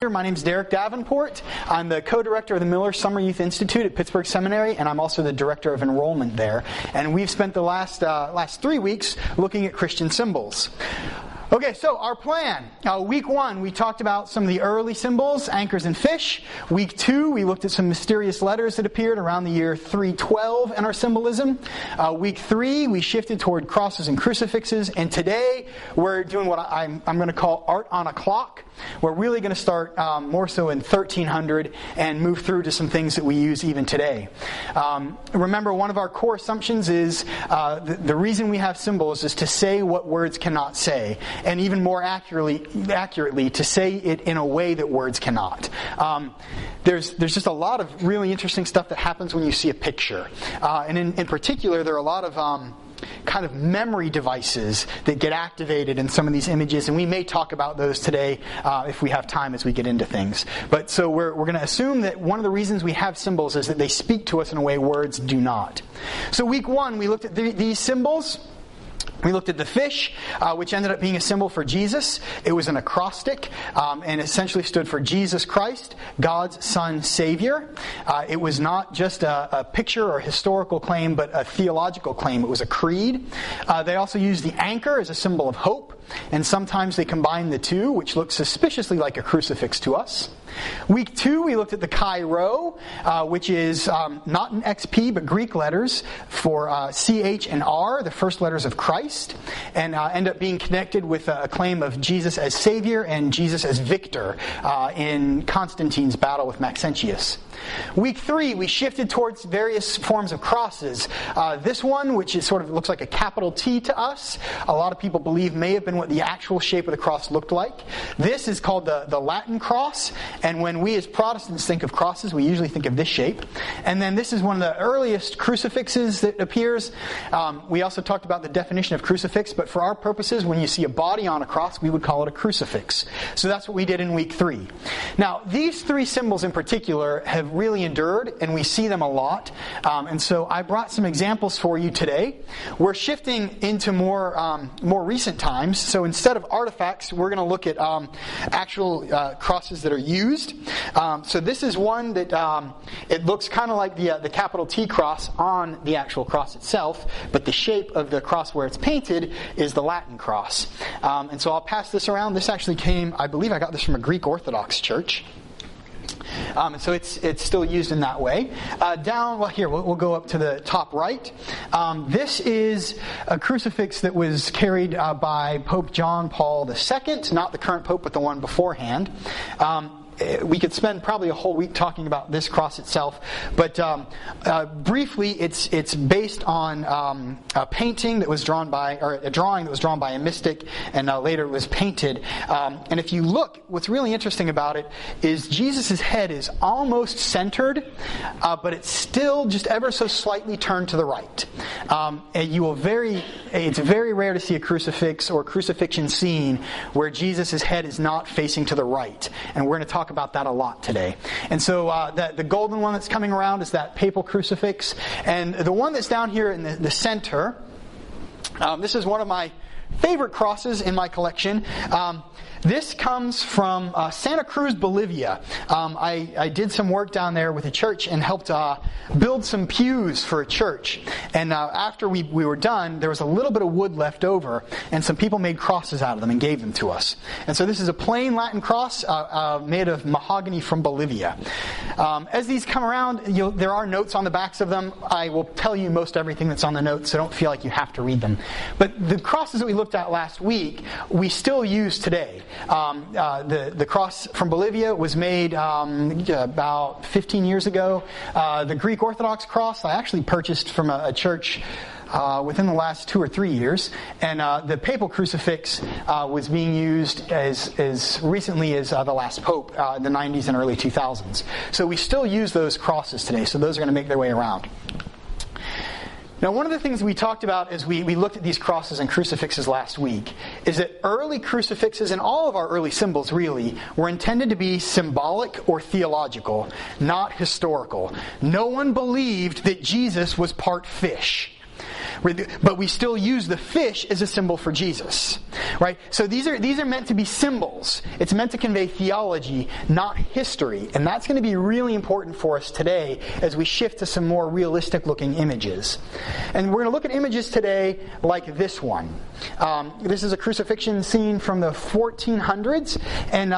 My name is Derek Davenport. I'm the co-director of the Miller Summer Youth Institute at Pittsburgh Seminary, and I'm also the director of enrollment there. And we've spent the last 3 weeks looking at Christian symbols. Okay, so our plan. Week 1, we talked about some of the early symbols, anchors and fish. Week 2, we looked at some mysterious letters that appeared around the year 312 in our symbolism. Week 3, we shifted toward crosses and crucifixes. And today, we're doing what I'm going to call art on a clock. We're really going to start more so in 1300 and move through to some things that we use even today. Remember, one of our core assumptions is the reason we have symbols is to say what words cannot say. And even more accurately, to say it in a way that words cannot. There's just a lot of really interesting stuff that happens when you see a picture. And in particular, there are a lot of kind of memory devices that get activated in some of these images, and we may talk about those today if we have time as we get into things. But so we're going to assume that one of the reasons we have symbols is that they speak to us in a way words do not. So week 1, we looked at these symbols. We looked at the fish, which ended up being a symbol for Jesus. It was an acrostic, and essentially stood for Jesus Christ, God's Son, Savior. It was not just a picture or historical claim, but a theological claim. It was a creed. They also used the anchor as a symbol of hope, and sometimes they combine the two, which looks suspiciously like a crucifix to us. Week 2, we looked at the Chi-Rho, which is not an XP, but Greek letters for CH and R, the first letters of Christ, and end up being connected with a claim of Jesus as Savior and Jesus as victor in Constantine's battle with Maxentius. Week 3, we shifted towards various forms of crosses. This one, which is sort of looks like a capital T to us, a lot of people believe may have been what the actual shape of the cross looked like. This is called the Latin cross, and when we as Protestants think of crosses, we usually think of this shape. And then this is one of the earliest crucifixes that appears. We also talked about the definition of crucifix, but for our purposes, when you see a body on a cross, we would call it a crucifix. So that's what we did in week 3. Now, these 3 symbols in particular have really endured, and we see them a lot. And so I brought some examples for you today. We're shifting into more recent times. So instead of artifacts, we're going to look at actual crosses that are used. So this is one that it looks kind of like the capital T cross on the actual cross itself, but the shape of the cross where it's painted is the Latin cross. And so I'll pass this around. This actually came, I believe I got this from a Greek Orthodox church. So it's still used in that way. We'll go up to the top right. This is a crucifix that was carried by Pope John Paul II, not the current pope, but the one beforehand. We could spend probably a whole week talking about this cross itself, but briefly, it's based on a painting that was drawn by, or a drawing that was drawn by a mystic, and later it was painted. And if you look, what's really interesting about it is Jesus' head is almost centered, but it's still just ever so slightly turned to the right. And it's very rare to see a crucifix or crucifixion scene where Jesus' head is not facing to the right, and we're going to talk about that a lot today. And so the golden one that's coming around is that papal crucifix. And the one that's down here in the center, this is one of my favorite crosses in my collection. This comes from Santa Cruz, Bolivia. I did some work down there with a church and helped build some pews for a church. And after we were done, there was a little bit of wood left over, and some people made crosses out of them and gave them to us. And so this is a plain Latin cross made of mahogany from Bolivia. As these come around, there are notes on the backs of them. I will tell you most everything that's on the notes, so don't feel like you have to read them. But the crosses that we looked at last week, we still use today. The cross from Bolivia was made about 15 years ago. The Greek Orthodox cross I actually purchased from a church within the last 2 or 3 years, and the papal crucifix was being used as recently as the last pope in the 90s and early 2000s. So we still use those crosses today, so those are going to make their way around. Now, one of the things we talked about as we looked at these crosses and crucifixes last week is that early crucifixes, and all of our early symbols really, were intended to be symbolic or theological, not historical. No one believed that Jesus was part fish. But we still use the fish as a symbol for Jesus, right? So these are meant to be symbols. It's meant to convey theology, not history. And that's going to be really important for us today as we shift to some more realistic looking images. And we're going to look at images today like this one. This is a crucifixion scene from the 1400s. And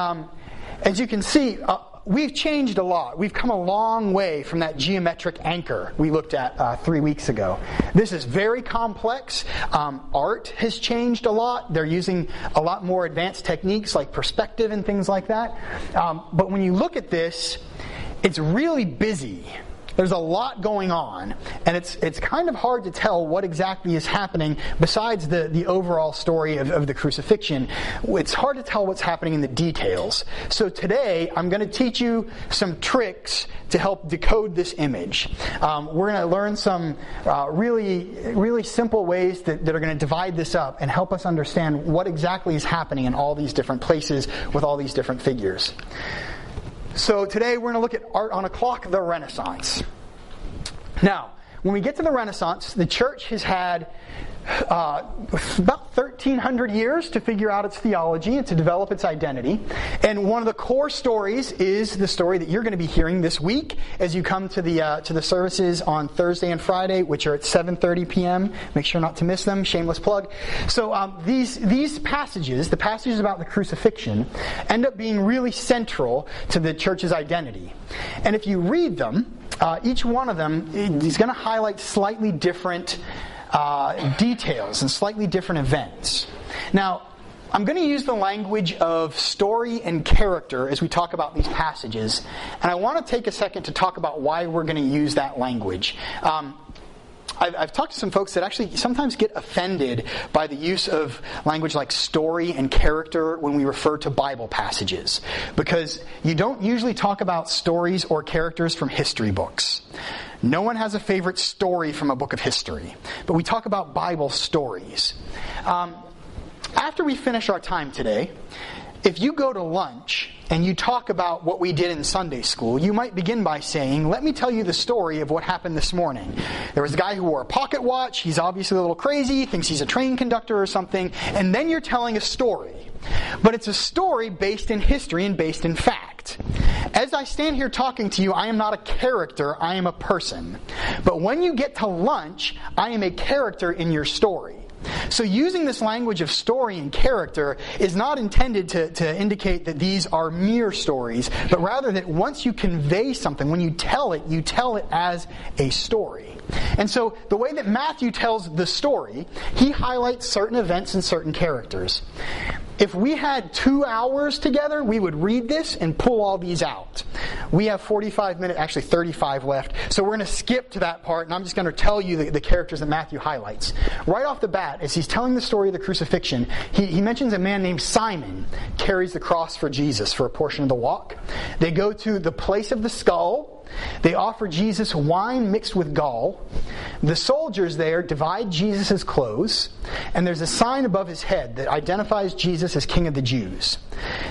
as you can see, we've changed a lot. We've come a long way from that geometric anchor we looked at 3 weeks ago. This is very complex. Art has changed a lot. They're using a lot more advanced techniques like perspective and things like that. But when you look at this, it's really busy. There's a lot going on, and it's kind of hard to tell what exactly is happening besides the overall story of the crucifixion. It's hard to tell what's happening in the details. So today, I'm going to teach you some tricks to help decode this image. We're going to learn some really simple ways that are going to divide this up and help us understand what exactly is happening in all these different places with all these different figures. So today we're going to look at art on a clock, the Renaissance. Now, when we get to the Renaissance, the church has had about 1,300 years to figure out its theology and to develop its identity. And one of the core stories is the story that you're going to be hearing this week as you come to the services on Thursday and Friday, which are at 7:30 p.m. Make sure not to miss them. Shameless plug. So these passages, the passages about the crucifixion, end up being really central to the church's identity. And if you read them, each one of them is going to highlight slightly different details and slightly different events. Now, I'm going to use the language of story and character as we talk about these passages, and I want to take a second to talk about why we're going to use that language. I've talked to some folks that actually sometimes get offended by the use of language like story and character when we refer to Bible passages, because you don't usually talk about stories or characters from history books. No one has a favorite story from a book of history, but we talk about Bible stories. After we finish our time today, if you go to lunch and you talk about what we did in Sunday school, you might begin by saying, let me tell you the story of what happened this morning. There was a guy who wore a pocket watch. He's obviously a little crazy, thinks he's a train conductor or something, and then you're telling a story. But it's a story based in history and based in fact. As I stand here talking to you, I am not a character, I am a person. But when you get to lunch, I am a character in your story. So using this language of story and character is not intended to indicate that these are mere stories, but rather that once you convey something, when you tell it as a story. And so the way that Matthew tells the story, he highlights certain events and certain characters. If we had 2 hours together, we would read this and pull all these out. We have 45 minutes, actually 35 left, so we're going to skip to that part, and I'm just going to tell you the characters that Matthew highlights. Right off the bat, as he's telling the story of the crucifixion, he mentions a man named Simon carries the cross for Jesus for a portion of the walk. They go to the place of the skull. They offer Jesus wine mixed with gall. The soldiers there divide Jesus' clothes, and there's a sign above his head that identifies Jesus as King of the Jews.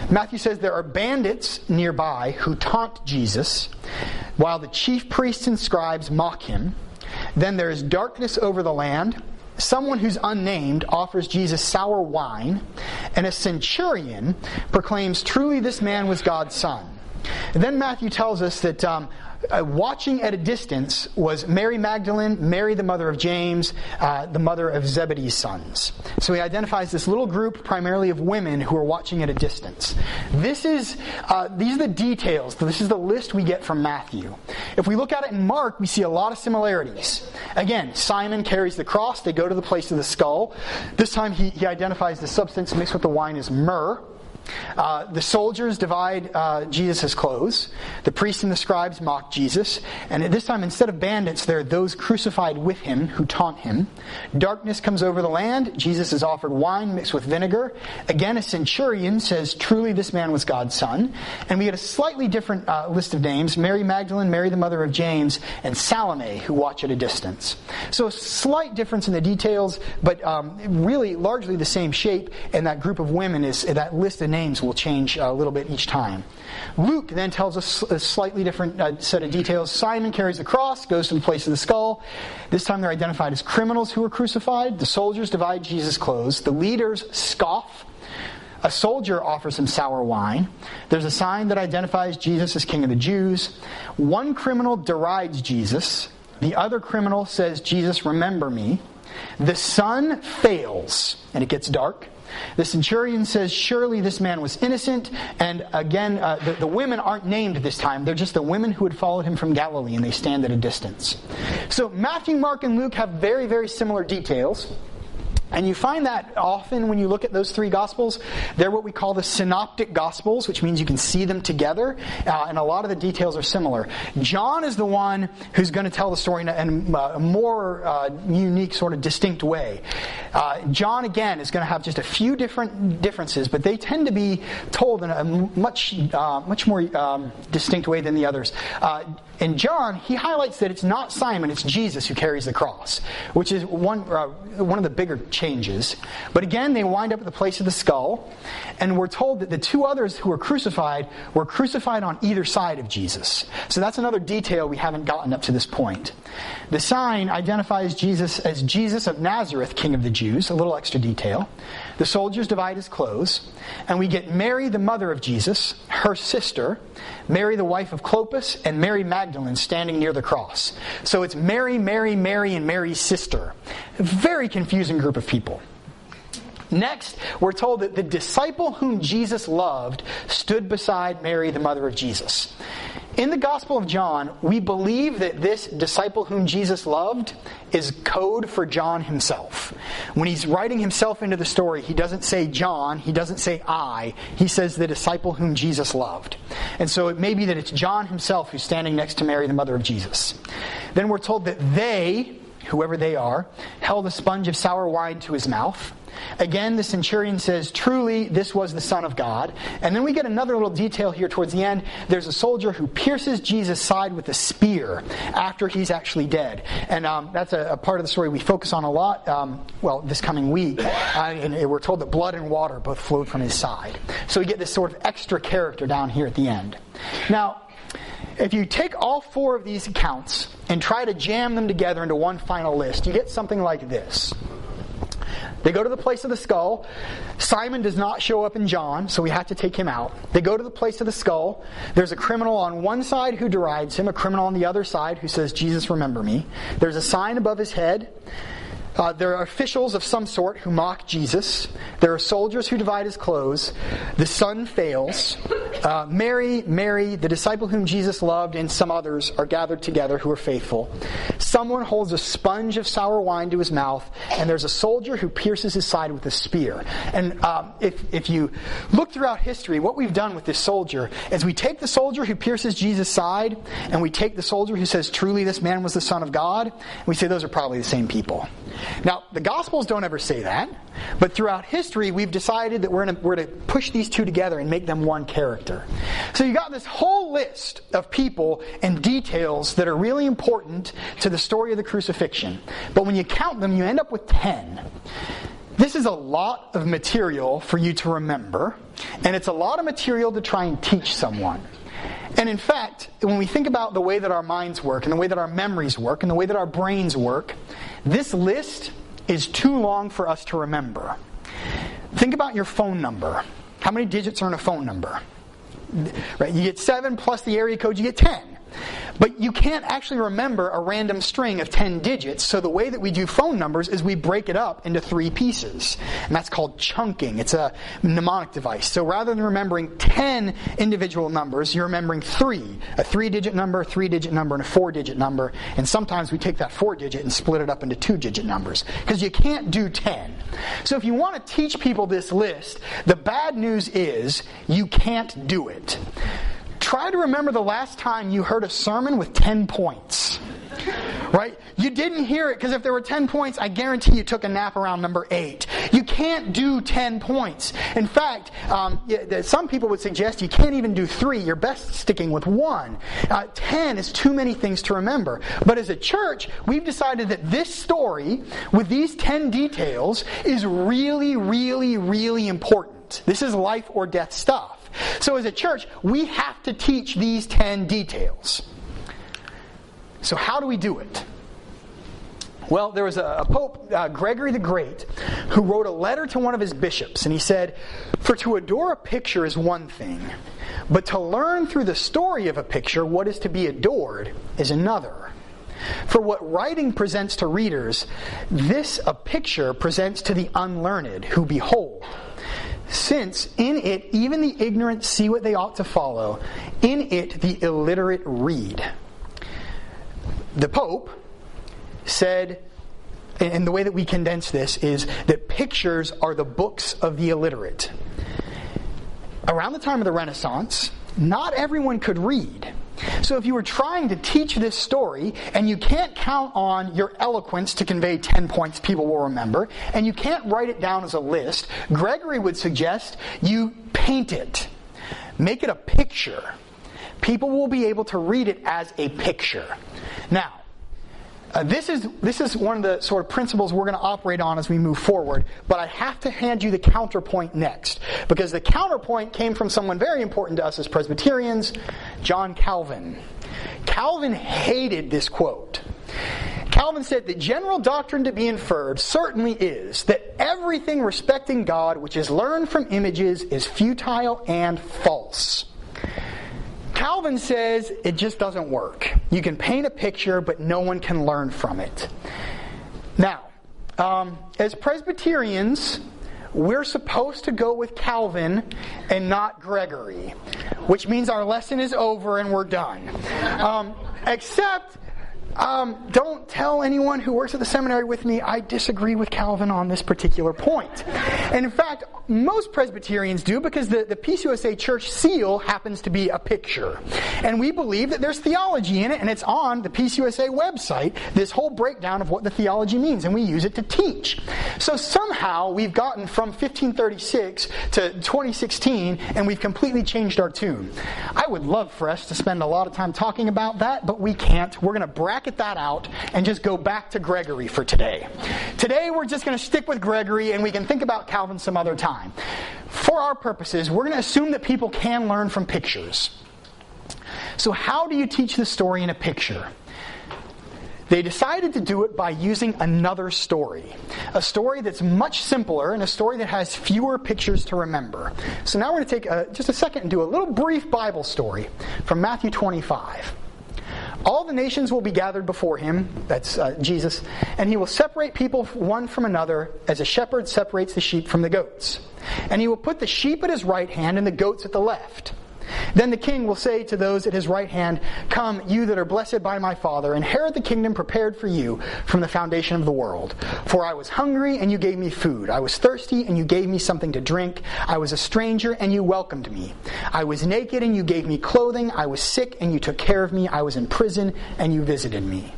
Matthew says there are bandits nearby who taunt Jesus, while the chief priests and scribes mock him. Then there is darkness over the land. Someone who's unnamed offers Jesus sour wine, and a centurion proclaims, "Truly this man was God's son." And then Matthew tells us that watching at a distance was Mary Magdalene, Mary the mother of James, the mother of Zebedee's sons. So he identifies this little group primarily of women who are watching at a distance. These are the details. This is the list we get from Matthew. If we look at it in Mark, we see a lot of similarities. Again, Simon carries the cross. They go to the place of the skull. This time he identifies the substance mixed with the wine as myrrh. The soldiers divide Jesus' clothes. The priests and the scribes mock Jesus. And at this time, instead of bandits, there are those crucified with him who taunt him. Darkness comes over the land. Jesus is offered wine mixed with vinegar. Again, a centurion says, "Truly this man was God's son." And we get a slightly different list of names. Mary Magdalene, Mary the mother of James, and Salome, who watch at a distance. So a slight difference in the details, but really largely the same shape. And that group of women, that list of names will change a little bit each time. Luke then tells us a slightly different set of details. Simon carries the cross, goes to the place of the skull. This time they're identified as criminals who were crucified. The soldiers divide Jesus' clothes. The leaders scoff. A soldier offers him sour wine. There's a sign that identifies Jesus as King of the Jews. One criminal derides Jesus. The other criminal says, "Jesus, remember me." The sun fails, and it gets dark. The centurion says, "Surely this man was innocent." And again, the women aren't named this time. They're just the women who had followed him from Galilee, and they stand at a distance. So Matthew, Mark, and Luke have very, very similar details. And you find that often when you look at those three Gospels, they're what we call the synoptic Gospels, which means you can see them together, and a lot of the details are similar. John is the one who's going to tell the story in a more unique, sort of distinct way. John, again, is going to have just a few differences, but they tend to be told in a much more distinct way than the others. In John, he highlights that it's not Simon, it's Jesus who carries the cross, which is one of the bigger changes. But again, they wind up at the place of the skull, and we're told that the two others who were crucified on either side of Jesus. So that's another detail we haven't gotten up to this point. The sign identifies Jesus as Jesus of Nazareth, King of the Jews, a little extra detail. The soldiers divide his clothes, and we get Mary, the mother of Jesus, her sister, Mary, the wife of Clopas, and Mary Magdalene standing near the cross. So it's Mary, Mary, Mary, and Mary's sister. A very confusing group of people. Next, we're told that the disciple whom Jesus loved stood beside Mary, the mother of Jesus. In the Gospel of John, we believe that this disciple whom Jesus loved is code for John himself. When he's writing himself into the story, he doesn't say John, he doesn't say I, he says the disciple whom Jesus loved. And so it may be that it's John himself who's standing next to Mary, the mother of Jesus. Then we're told that they, whoever they are, held a sponge of sour wine to his mouth. Again, the centurion says, "Truly, this was the Son of God." And then we get another little detail here towards the end. There's a soldier who pierces Jesus' side with a spear after he's actually dead. And that's a part of the story we focus on a lot, this coming week. And we're told that blood and water both flowed from his side. So we get this sort of extra character down here at the end. Now, if you take all four of these accounts and try to jam them together into one final list, you get something like this. They go to the place of the skull. Simon does not show up in John, so we have to take him out. They go to the place of the skull. There's a criminal on one side who derides him, a criminal on the other side who says, "Jesus, remember me." There's a sign above his head. There are officials of some sort who mock Jesus. There are soldiers who divide his clothes. The sun fails. Mary, the disciple whom Jesus loved, and some others are gathered together who are faithful. Someone holds a sponge of sour wine to his mouth, and there's a soldier who pierces his side with a spear. And if you look throughout history, what we've done with this soldier is we take the soldier who pierces Jesus' side, and we take the soldier who says, "Truly this man was the Son of God," and we say those are probably the same people. Now, the Gospels don't ever say that, but throughout history, we've decided that we're to push these two together and make them one character. So you got this whole list of people and details that are really important to the story of the crucifixion. But when you count them, you end up with 10. This is a lot of material for you to remember, and it's a lot of material to try and teach someone. And in fact, when we think about the way that our minds work, and the way that our memories work, and the way that our brains work, this list is too long for us to remember. Think about your phone number. How many digits are in a phone number? Right? You get 7 plus the area code, you get 10. But you can't actually remember a random string of 10 digits, so the way that we do phone numbers is we break it up into 3 pieces. And that's called chunking. It's a mnemonic device. So rather than remembering 10 individual numbers, you're remembering 3. A 3-digit number, a 3-digit number, and a 4-digit number. And sometimes we take that 4-digit and split it up into 2-digit numbers. Because you can't do 10. So if you want to teach people this list, the bad news is you can't do it. Try to remember the last time you heard a sermon with 10 points. Right? You didn't hear it because if there were 10 points, I guarantee you took a nap around number 8. You can't do 10 points. In fact, some people would suggest you can't even do 3. You're best sticking with 1. 10 is too many things to remember. But as a church, we've decided that this story, with these 10 details, is really, really, really important. important. This is life or death stuff. So as a church, we have to teach these 10 details. So how do we do it? Well, there was a Pope, Gregory the Great, who wrote a letter to one of his bishops, and he said, "For to adore a picture is one thing, but to learn through the story of a picture what is to be adored is another. For what writing presents to readers, this a picture presents to the unlearned who behold. Since in it even the ignorant see what they ought to follow, in it the illiterate read." The Pope said, and the way that we condense this is that pictures are the books of the illiterate. Around the time of the Renaissance, not everyone could read. So if you were trying to teach this story, and you can't count on your eloquence to convey 10 points people will remember, and you can't write it down as a list, Gregory would suggest you paint it. Make it a picture. People will be able to read it as a picture. Now, this is one of the sort of principles we're going to operate on as we move forward, but I have to hand you the counterpoint next, because the counterpoint came from someone very important to us as Presbyterians, John Calvin. Calvin hated this quote. Calvin said, "The general doctrine to be inferred certainly is that everything respecting God which is learned from images is futile and false." Calvin says it just doesn't work. You can paint a picture, but no one can learn from it. Now, as Presbyterians, we're supposed to go with Calvin and not Gregory, which means our lesson is over and we're done. Except, don't tell anyone who works at the seminary with me I disagree with Calvin on this particular point. And in fact, most Presbyterians do, because the PCUSA church seal happens to be a picture. And we believe that there's theology in it, and it's on the PCUSA website, this whole breakdown of what the theology means, and we use it to teach. So somehow we've gotten from 1536 to 2016, and we've completely changed our tune. I would love for us to spend a lot of time talking about that, but we can't. We're going to bracket that out and just go back to Gregory for today. Today we're just going to stick with Gregory, and we can think about Calvin some other time. For our purposes, we're going to assume that people can learn from pictures. So how do you teach the story in a picture? They decided to do it by using another story. A story that's much simpler and a story that has fewer pictures to remember. So now we're going to take just a second and do a little brief Bible story from Matthew 25. All the nations will be gathered before him, that's Jesus, and he will separate people one from another as a shepherd separates the sheep from the goats. And he will put the sheep at his right hand and the goats at the left. Then the king will say to those at his right hand, "Come, you that are blessed by my Father, inherit the kingdom prepared for you from the foundation of the world. For I was hungry, and you gave me food. I was thirsty, and you gave me something to drink. I was a stranger, and you welcomed me. I was naked, and you gave me clothing. I was sick, and you took care of me. I was in prison, and you visited me."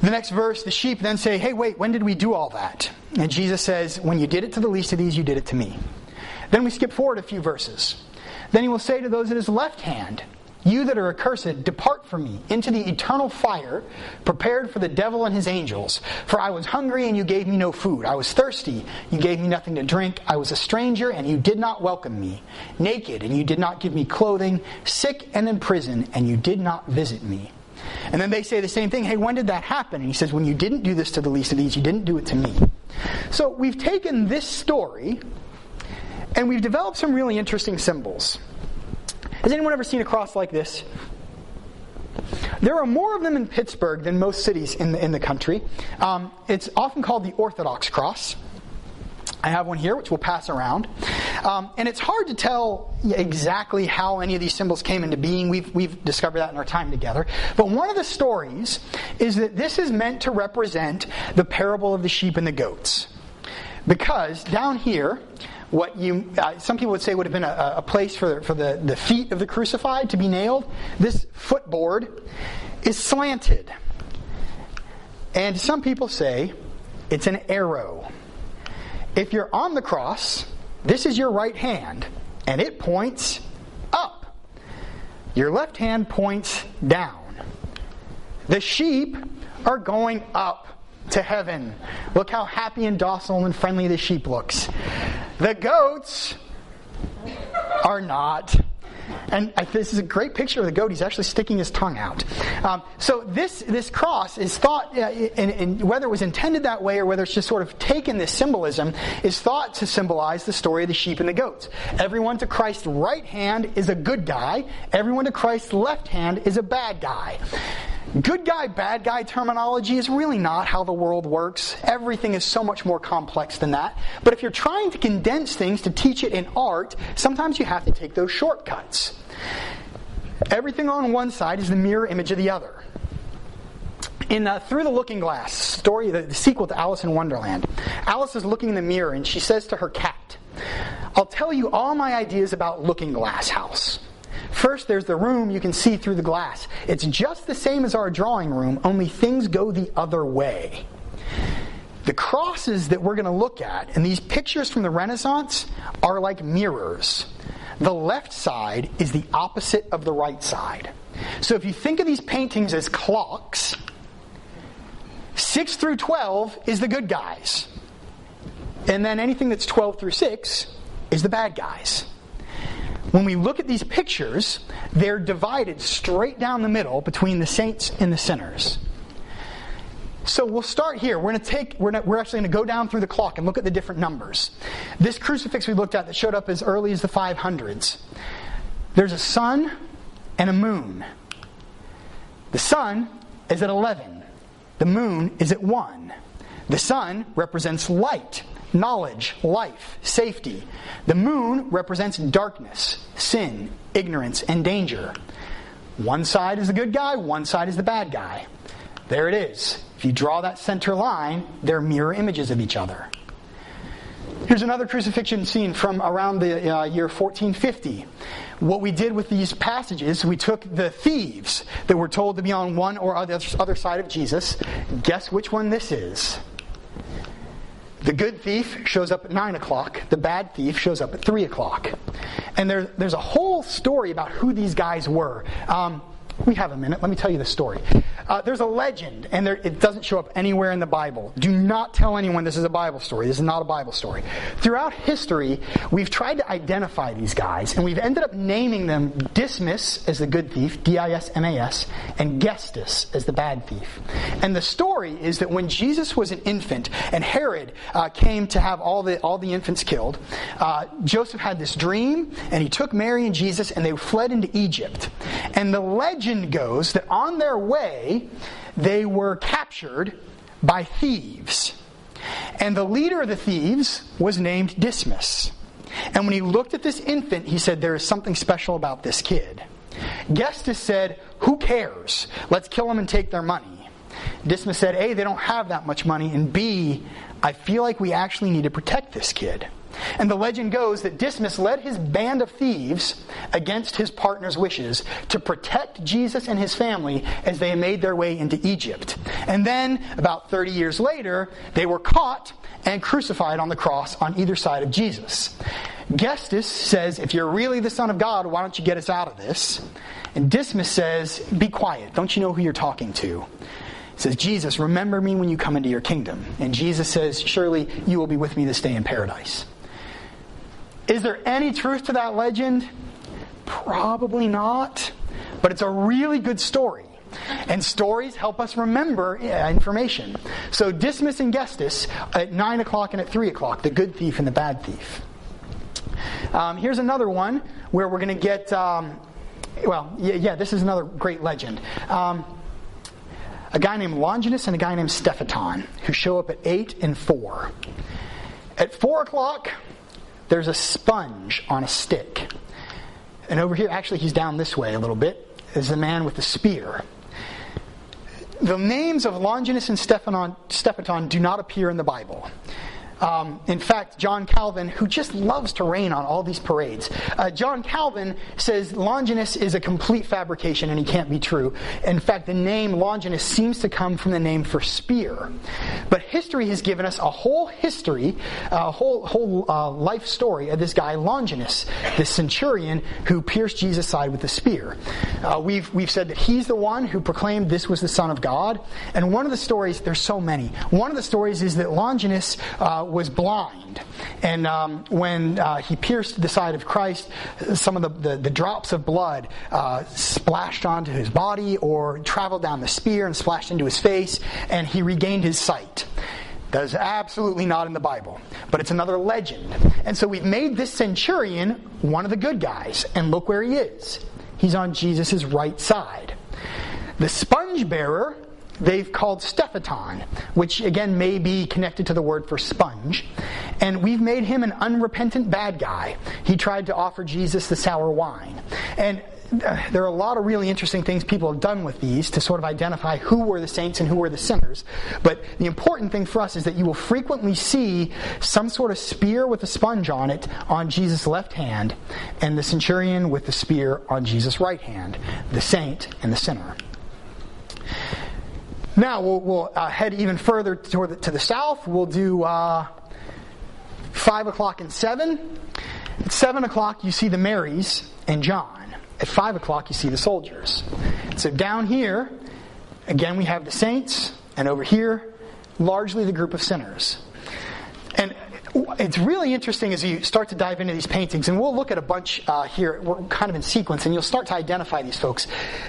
The next verse, the sheep then say, "Hey, wait, when did we do all that?" And Jesus says, "When you did it to the least of these, you did it to me." Then we skip forward a few verses. Then he will say to those at his left hand, "You that are accursed, depart from me into the eternal fire prepared for the devil and his angels. For I was hungry, and you gave me no food. I was thirsty, you gave me nothing to drink. I was a stranger, and you did not welcome me. Naked, and you did not give me clothing. Sick and in prison, and you did not visit me." And then they say the same thing. "Hey, when did that happen?" And he says, "When you didn't do this to the least of these, you didn't do it to me." So we've taken this story and we've developed some really interesting symbols. Has anyone ever seen a cross like this? There are more of them in Pittsburgh than most cities in the country. It's often called the Orthodox cross. I have one here, which we'll pass around. And it's hard to tell exactly how any of these symbols came into being. We've discovered that in our time together. But one of the stories is that this is meant to represent the parable of the sheep and the goats. Because down here, what some people would say would have been a place for the feet of the crucified to be nailed, this footboard is slanted. And some people say it's an arrow. If you're on the cross, this is your right hand, and it points up. Your left hand points down. The sheep are going up to heaven. Look how happy and docile and friendly the sheep looks. The goats are not. And this is a great picture of the goat. He's actually sticking his tongue out. So this cross is thought, and whether it was intended that way or whether it's just sort of taken this symbolism, is thought to symbolize the story of the sheep and the goats. Everyone to Christ's right hand is a good guy. Everyone to Christ's left hand is a bad guy. Good guy, bad guy terminology is really not how the world works. Everything is so much more complex than that. But if you're trying to condense things to teach it in art, sometimes you have to take those shortcuts. Everything on one side is the mirror image of the other. In Through the Looking Glass, story, the sequel to Alice in Wonderland, Alice is looking in the mirror and she says to her cat, "I'll tell you all my ideas about Looking Glass House. First, there's the room you can see through the glass. It's just the same as our drawing room, only things go the other way." The crosses that we're going to look at, and these pictures from the Renaissance, are like mirrors. The left side is the opposite of the right side. So if you think of these paintings as clocks, 6 through 12 is the good guys. And then anything that's 12 through 6 is the bad guys. When we look at these pictures, they're divided straight down the middle between the saints and the sinners. So we'll start here. We're actually going to go down through the clock and look at the different numbers. This crucifix we looked at that showed up as early as the 500s. There's a sun and a moon. The sun is at 11. The moon is at 1. The sun represents light, knowledge, life, safety. The moon represents darkness, sin, ignorance, and danger. One side is the good guy, one side is the bad guy. There it is. If you draw that center line, they're mirror images of each other. Here's another crucifixion scene from around the year 1450. What we did with these passages, we took the thieves that were told to be on one or other side of Jesus. Guess which one this is? The good thief shows up at 9 o'clock. The bad thief shows up at 3 o'clock. And there's a whole story about who these guys were. We have a minute. Let me tell you the story. There's a legend, and it doesn't show up anywhere in the Bible. Do not tell anyone this is a Bible story. This is not a Bible story. Throughout history, we've tried to identify these guys, and we've ended up naming them Dismas as the good thief, D-I-S-M-A-S, and Gestus as the bad thief. And the story is that when Jesus was an infant, and Herod came to have all the infants killed, Joseph had this dream, and he took Mary and Jesus, and they fled into Egypt. And the legend goes that on their way, they were captured by thieves. And the leader of the thieves was named Dismas. And when he looked at this infant, he said, "There is something special about this kid." Gestus said, "Who cares? Let's kill them and take their money." Dismas said, A, they don't have that much money, and B, I feel like we actually need to protect this kid. And the legend goes that Dismas led his band of thieves against his partner's wishes to protect Jesus and his family as they made their way into Egypt. And then, about 30 years later, they were caught and crucified on the cross on either side of Jesus. Gestus says, "If you're really the Son of God, why don't you get us out of this?" And Dismas says, "Be quiet. Don't you know who you're talking to?" He says, "Jesus, remember me when you come into your kingdom." And Jesus says, "Surely you will be with me this day in paradise." Is there any truth to that legend? Probably not. But it's a really good story. And stories help us remember information. So Dismas and Gestus at 9 o'clock and at 3 o'clock, the good thief and the bad thief. Here's another one where we're going to get... this is another great legend. A guy named Longinus and a guy named Stephaton who show up at 8 and 4. At 4 o'clock... there's a sponge on a stick. And over here, actually he's down this way a little bit, is the man with the spear. The names of Longinus and Stephaton do not appear in the Bible. In fact, John Calvin, who just loves to rain on all these parades, John Calvin says Longinus is a complete fabrication and he can't be true. In fact, the name Longinus seems to come from the name for spear. But history has given us a whole history, a whole life story of this guy Longinus, this centurion who pierced Jesus' side with a spear. We've said that he's the one who proclaimed this was the Son of God. And one of the stories, there's so many, one of the stories is that Longinus was blind. And when he pierced the side of Christ, some of the drops of blood splashed onto his body or traveled down the spear and splashed into his face, and he regained his sight. That is absolutely not in the Bible, but it's another legend. And so we've made this centurion one of the good guys, and look where he is. He's on Jesus' right side. The sponge bearer they've called Stephaton, which again may be connected to the word for sponge. And we've made him an unrepentant bad guy. He tried to offer Jesus the sour wine. And there are a lot of really interesting things people have done with these to sort of identify who were the saints and who were the sinners. But the important thing for us is that you will frequently see some sort of spear with a sponge on it on Jesus' left hand, and the centurion with the spear on Jesus' right hand, the saint and the sinner. Now we'll head even further to the south. We'll do 5 o'clock and 7. At 7 o'clock you see the Marys and John. At 5 o'clock, you see the soldiers. So down here, again, we have the saints, and over here, largely the group of sinners. And it's really interesting as you start to dive into these paintings, and we'll look at a bunch here. We're kind of in sequence, and you'll start to identify these folks.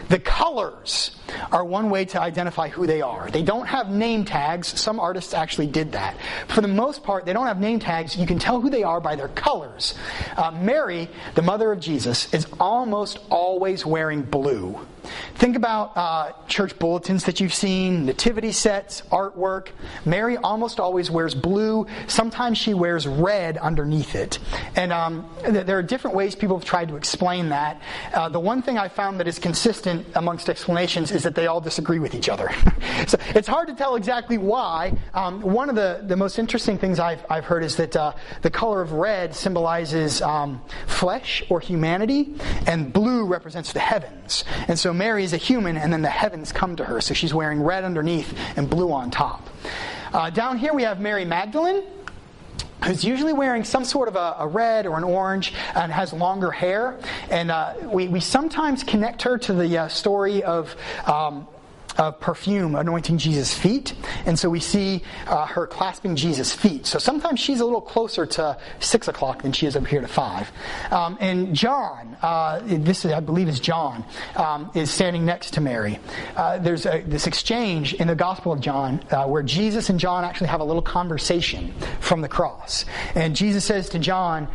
The colors are one way to identify who they are. They don't have name tags. Some artists actually did that. For the most part, they don't have name tags. You can tell who they are by their colors. Mary, the mother of Jesus, is almost always wearing blue. Think about church bulletins that you've seen, nativity sets, artwork. Mary almost always wears blue. Sometimes she wears red underneath it. And there are different ways people have tried to explain that. The one thing I found that is consistent amongst explanations is that they all disagree with each other. So it's hard to tell exactly why. One of the most interesting things I've heard is that the color of red symbolizes flesh or humanity, and blue represents the heavens. And so Mary is a human, and then the heavens come to her. So she's wearing red underneath and blue on top. Down here we have Mary Magdalene, who's usually wearing some sort of a red or an orange and has longer hair. And we sometimes connect her to the story of perfume anointing Jesus' feet. And so we see her clasping Jesus' feet. So sometimes she's a little closer to 6 o'clock than she is up here to 5. And John, this I believe is John, is standing next to Mary. There's this exchange in the Gospel of John where Jesus and John actually have a little conversation from the cross. And Jesus says to John,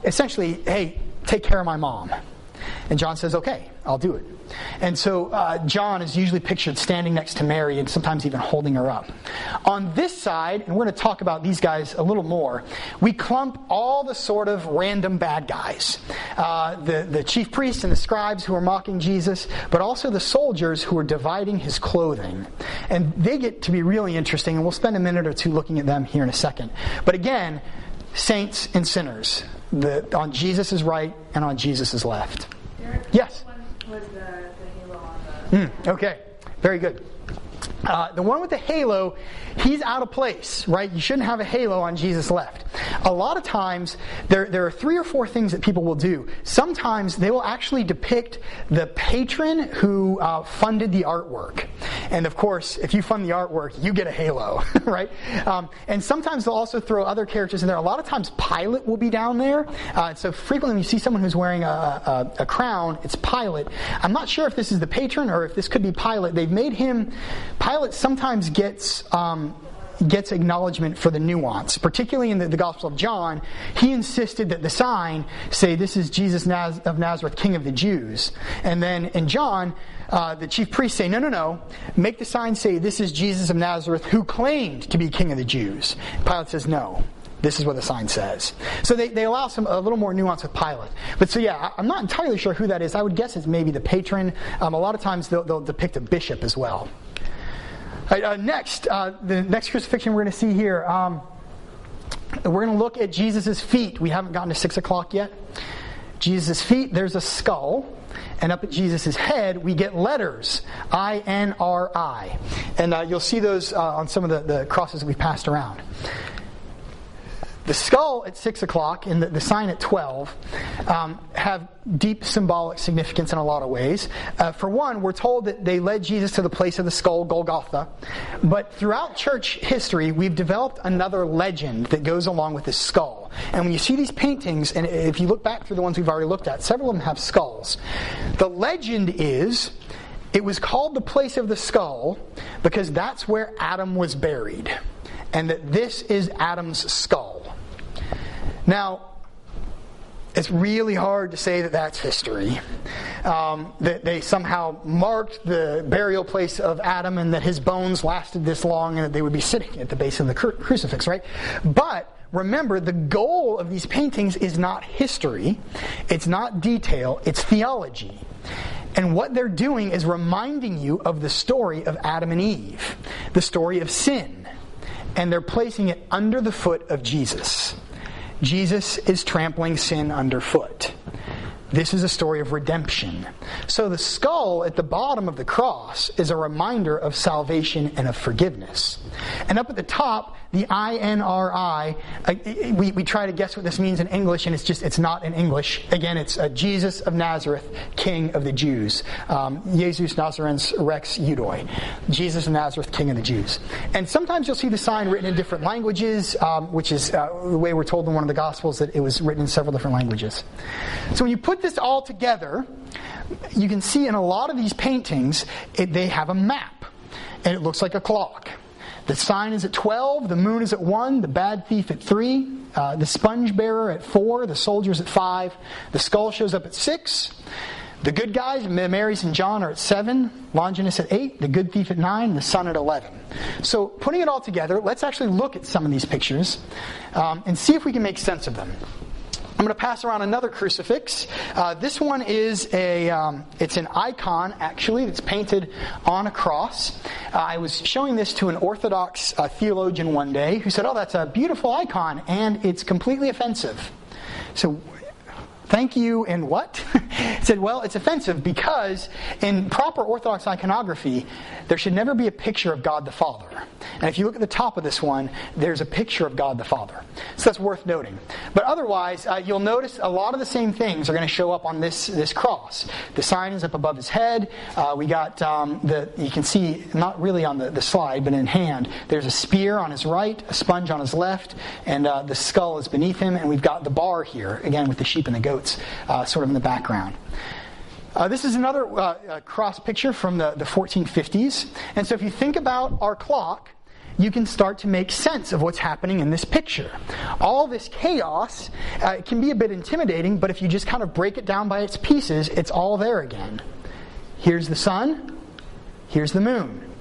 essentially, hey, take care of my mom. And John says, okay, I'll do it. And so John is usually pictured standing next to Mary and sometimes even holding her up. On this side, and we're going to talk about these guys a little more, we clump all the sort of random bad guys. The chief priests and the scribes who are mocking Jesus, but also the soldiers who are dividing his clothing. And they get to be really interesting, and we'll spend a minute or two looking at them here in a second. But again, saints and sinners, on Jesus' right and on Jesus' left. Derek, yes? Was the halo on the... Okay, very good. The one with the halo, he's out of place, right? You shouldn't have a halo on Jesus' left. A lot of times, there are 3 or 4 things that people will do. Sometimes they will actually depict the patron who funded the artwork. And of course, if you fund the artwork, you get a halo, right? And sometimes they'll also throw other characters in there. A lot of times Pilate will be down there. So frequently when you see someone who's wearing a crown, it's Pilate. I'm not sure if this is the patron or if this could be Pilate. They've made him... Pilate sometimes gets acknowledgement for the nuance. Particularly in the Gospel of John, he insisted that the sign say, this is Jesus of Nazareth, King of the Jews. And then in John, the chief priests say, no. Make the sign say, this is Jesus of Nazareth, who claimed to be King of the Jews. Pilate says, no. This is what the sign says. So they allow a little more nuance with Pilate. But so yeah, I'm not entirely sure who that is. I would guess it's maybe the patron. A lot of times they'll depict a bishop as well. Next, the next crucifixion we're going to see here, we're going to look at Jesus' feet. We haven't gotten to 6 o'clock yet. Jesus' feet, there's a skull. And up at Jesus' head, we get letters, I-N-R-I. And you'll see those on some of the crosses that we've passed around. The skull at 6 o'clock and the sign at 12 have deep symbolic significance in a lot of ways. For one, we're told that they led Jesus to the place of the skull, Golgotha. But throughout church history, we've developed another legend that goes along with this skull. And when you see these paintings, and if you look back through the ones we've already looked at, several of them have skulls. The legend is it was called the place of the skull because that's where Adam was buried. And that this is Adam's skull. Now, it's really hard to say that that's history. That they somehow marked the burial place of Adam and that his bones lasted this long and that they would be sitting at the base of the crucifix, right? But remember, the goal of these paintings is not history. It's not detail. It's theology. And what they're doing is reminding you of the story of Adam and Eve. The story of sin. And they're placing it under the foot of Jesus. Jesus is trampling sin underfoot. This is a story of redemption. So the skull at the bottom of the cross is a reminder of salvation and of forgiveness. And up at the top, the INRI, we try to guess what this means in English, and it's not in English. Again, it's Jesus of Nazareth, King of the Jews. Jesus Nazaren's Rex Judoi. Jesus of Nazareth, King of the Jews. And sometimes you'll see the sign written in different languages, which is the way we're told in one of the Gospels that it was written in several different languages. So when you put this all together, you can see in a lot of these paintings, they have a map. And it looks like a clock. The sign is at 12, the moon is at 1, the bad thief at 3, the sponge bearer at 4, the soldiers at 5, the skull shows up at 6, the good guys, Mary and John, are at 7, Longinus at 8, the good thief at 9, the son at 11. So putting it all together, let's actually look at some of these pictures and see if we can make sense of them. I'm going to pass around another crucifix. This one is it's an icon, actually, that's painted on a cross. I was showing this to an Orthodox theologian one day who said, "Oh, that's a beautiful icon, and it's completely offensive." So, thank you, and what? He said, well, it's offensive because in proper Orthodox iconography, there should never be a picture of God the Father. And if you look at the top of this one, there's a picture of God the Father. So that's worth noting. But otherwise, you'll notice a lot of the same things are going to show up on this cross. The sign is up above his head. We got, you can see, not really on the slide, but in hand, there's a spear on his right, a sponge on his left, and the skull is beneath him. And we've got the bar here, again, with the sheep and the goats sort of in the background. This is another cross picture from the 1450s. And so if you think about our clock, you can start to make sense of what's happening in this picture. All this chaos can be a bit intimidating, but if you just kind of break it down by its pieces, it's all there again. Here's the sun. Here's the moon.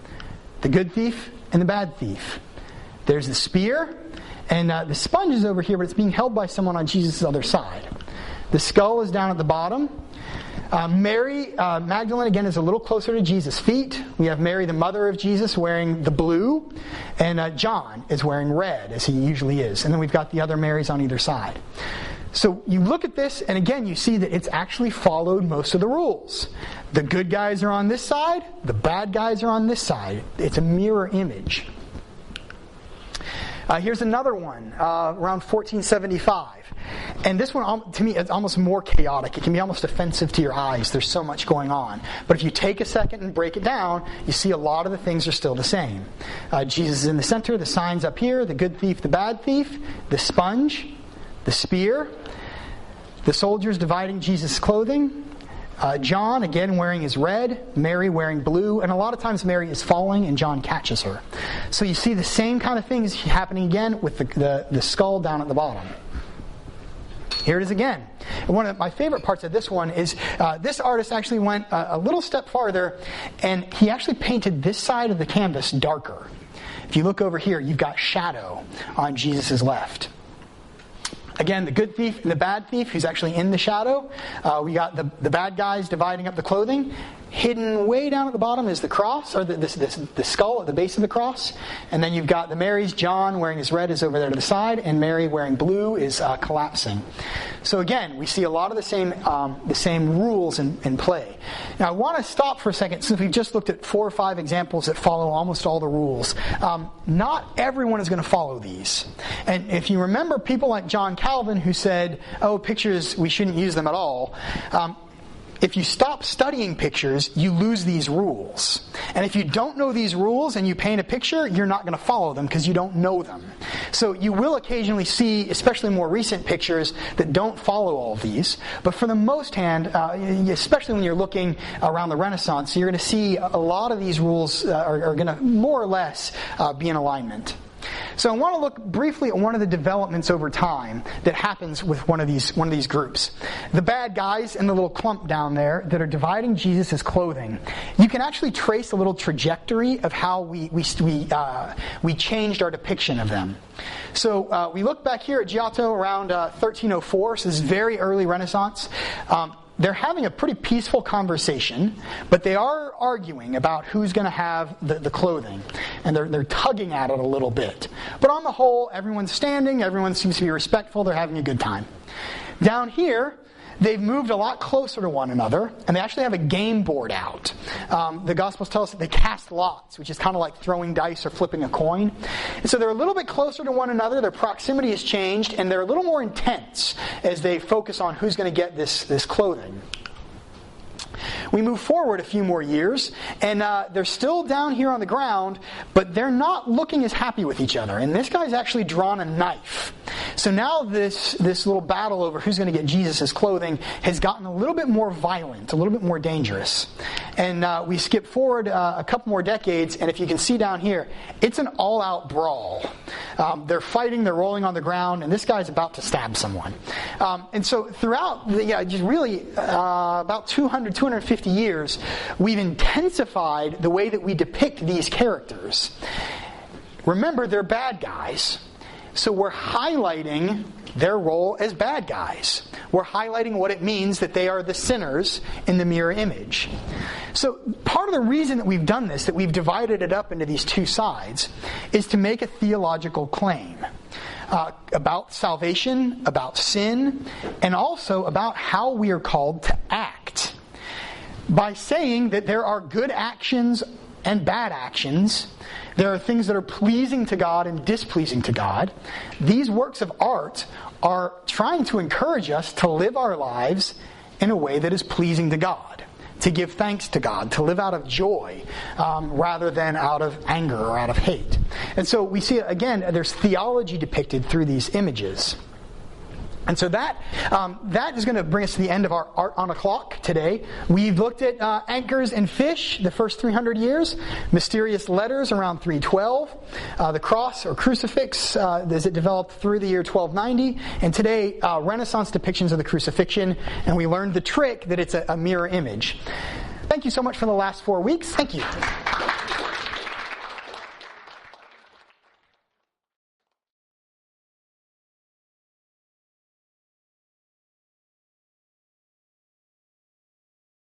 The good thief and the bad thief. There's the spear. And the sponge is over here, but it's being held by someone on Jesus' other side. The skull is down at the bottom. Mary Magdalene, again, is a little closer to Jesus' feet. We have Mary, the mother of Jesus, wearing the blue. And John is wearing red, as he usually is. And then we've got the other Marys on either side. So you look at this, and again, you see that it's actually followed most of the rules. The good guys are on this side. The bad guys are on this side. It's a mirror image. Here's another one, around 1475. And this one, to me, is almost more chaotic. It can be almost offensive to your eyes. There's so much going on. But if you take a second and break it down, you see a lot of the things are still the same. Jesus is in the center, the sign's up here, the good thief, the bad thief, the sponge, the spear, the soldiers dividing Jesus' clothing, John, again, wearing his red, Mary wearing blue, and a lot of times Mary is falling and John catches her. So you see the same kind of things happening again with the skull down at the bottom. Here it is again. And one of my favorite parts of this one is this artist actually went a little step farther, and he actually painted this side of the canvas darker. If you look over here, you've got shadow on Jesus' left. Again, the good thief and the bad thief, who's actually in the shadow. We got the bad guys dividing up the clothing. hidden way down at the bottom is the cross, or the skull at the base of the cross. And then you've got the Marys. John wearing his red is over there to the side, and Mary wearing blue is collapsing. So again, we see a lot of the same rules in play. Now I want to stop for a second, since we've just looked at 4 or 5 examples that follow almost all the rules. Not everyone is going to follow these. And if you remember people like John Calvin, who said, oh, pictures, we shouldn't use them at all. If you stop studying pictures, you lose these rules. And if you don't know these rules and you paint a picture, you're not going to follow them because you don't know them. So you will occasionally see, especially more recent pictures, that don't follow all of these. But for the most hand, especially when you're looking around the Renaissance, you're going to see a lot of these rules are going to more or less be in alignment. So I want to look briefly at one of the developments over time that happens with one of these groups. The bad guys in the little clump down there that are dividing Jesus' clothing. You can actually trace a little trajectory of how we changed our depiction of them. So we look back here at Giotto around 1304, so this is very early Renaissance. They're having a pretty peaceful conversation, but they are arguing about who's going to have the clothing. And they're tugging at it a little bit. But on the whole, everyone's standing, everyone seems to be respectful, they're having a good time. Down here, they've moved a lot closer to one another, and they actually have a game board out. The Gospels tell us that they cast lots, which is kind of like throwing dice or flipping a coin. And so they're a little bit closer to one another, their proximity has changed, and they're a little more intense as they focus on who's going to get this clothing. We move forward a few more years, and they're still down here on the ground, but they're not looking as happy with each other. And this guy's actually drawn a knife. So now this little battle over who's going to get Jesus' clothing has gotten a little bit more violent, a little bit more dangerous. And we skip forward a couple more decades, and if you can see down here, it's an all-out brawl. They're fighting, they're rolling on the ground, and this guy's about to stab someone. And so throughout, just really about 250 years, we've intensified the way that we depict these characters. Remember, they're bad guys. So we're highlighting their role as bad guys. We're highlighting what it means that they are the sinners in the mirror image. So part of the reason that we've done this, that we've divided it up into these two sides, is to make a theological claim about salvation, about sin, and also about how we are called to act. By saying that there are good actions and bad actions, there are things that are pleasing to God and displeasing to God. These works of art are trying to encourage us to live our lives in a way that is pleasing to God, to give thanks to God, to live out of joy rather than out of anger or out of hate. And so we see, again, there's theology depicted through these images. And so that is going to bring us to the end of our Art on a Clock today. We've looked at anchors and fish, the first 300 years, mysterious letters around 312, the cross or crucifix as it developed through the year 1290, and today Renaissance depictions of the crucifixion, and we learned the trick that it's a mirror image. Thank you so much for the last 4 weeks. Thank you.